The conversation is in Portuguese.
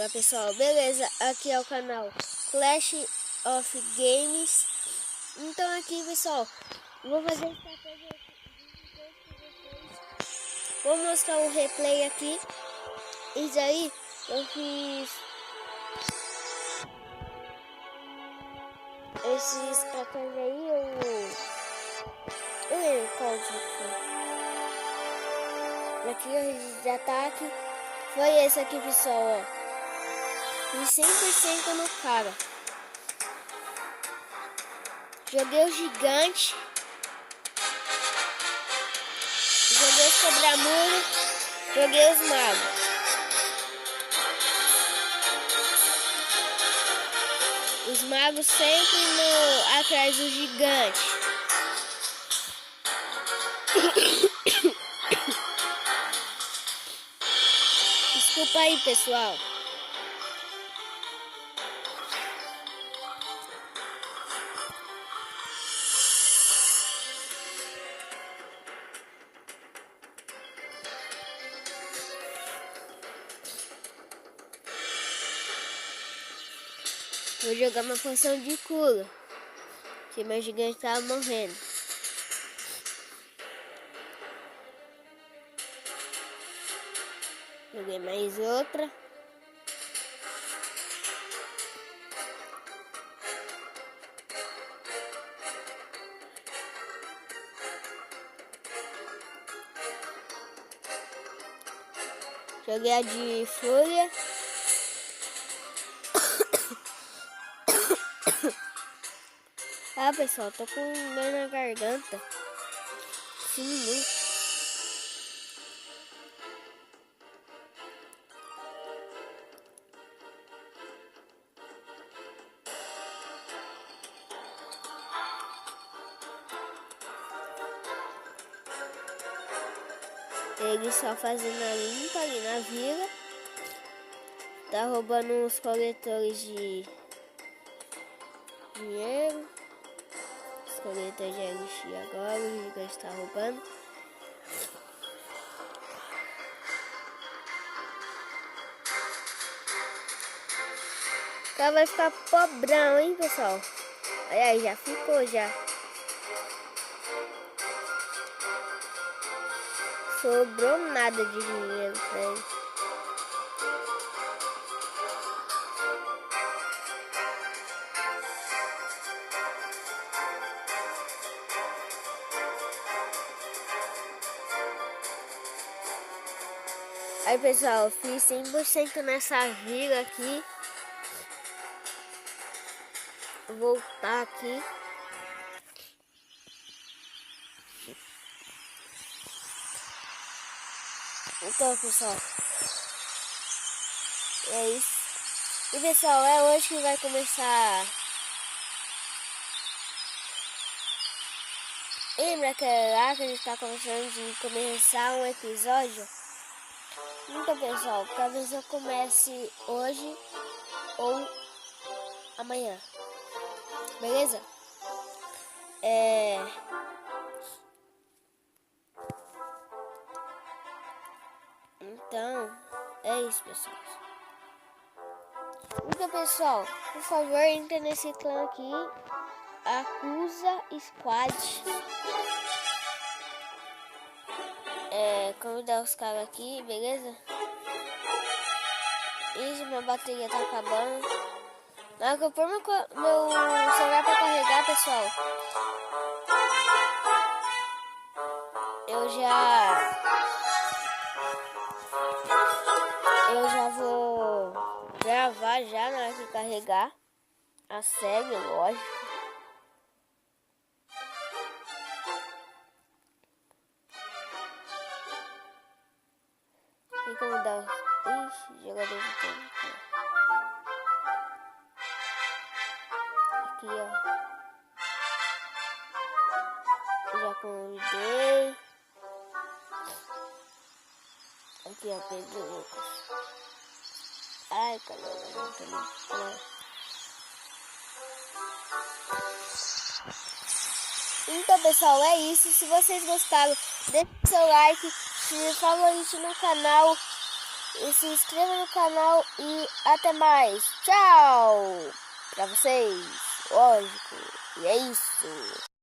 Fala pessoal, beleza? Aqui é o canal Clash of Games. Então aqui pessoal, vou fazer estratégia aqui. Vou mostrar o replay aqui. Isso aí eu fiz esse estratégia aí, eu lembro qual que foi. Aqui o registro de ataque foi esse aqui pessoal, ó. Fiz 100% no cara. Joguei o gigante. Joguei os quebra-muro. Joguei os magos. Os magos sempre atrás do gigante. Desculpa aí, pessoal. Vou jogar uma poção de cura, que meu gigante tava morrendo. Joguei mais outra. Joguei a de fúria. Ah, pessoal, tô com dor na garganta. Sim, muito. Ele só fazendo a limpa ali na vila. Tá roubando os coletores de dinheiro. Os coletores de elixir agora, o gigante está roubando. O cara vai ficar pobrão, hein, pessoal? Aí, já ficou, já. Sobrou nada de dinheiro pra ele. Aí, pessoal, eu fiz 100% nessa vila aqui. Vou voltar aqui. Então, pessoal, é isso. E, pessoal, é hoje que vai começar. Lembra que lá que a gente tá começando de começar um episódio? Então, pessoal, talvez eu comece hoje ou amanhã. Beleza? Então, é isso, pessoal. Então, pessoal, por favor, entre nesse clã aqui. Acusa Squad. Convidar os caras aqui, beleza? Isso, minha bateria tá acabando. Na hora que eu pôr meu celular pra carregar, pessoal, eu já vou gravar já na hora que carregar a série, lógico. Tem como dar... Ixi, jogador de tempo. Aqui, ó. Já convidei. Aqui, ó, Pedro Lucas. Ai, caramba, não tô nem... Então, pessoal, é isso. Se vocês gostaram, deixe seu like, se favorite no canal e se inscreva no canal e até mais. Tchau! Pra vocês, lógico. E é isso.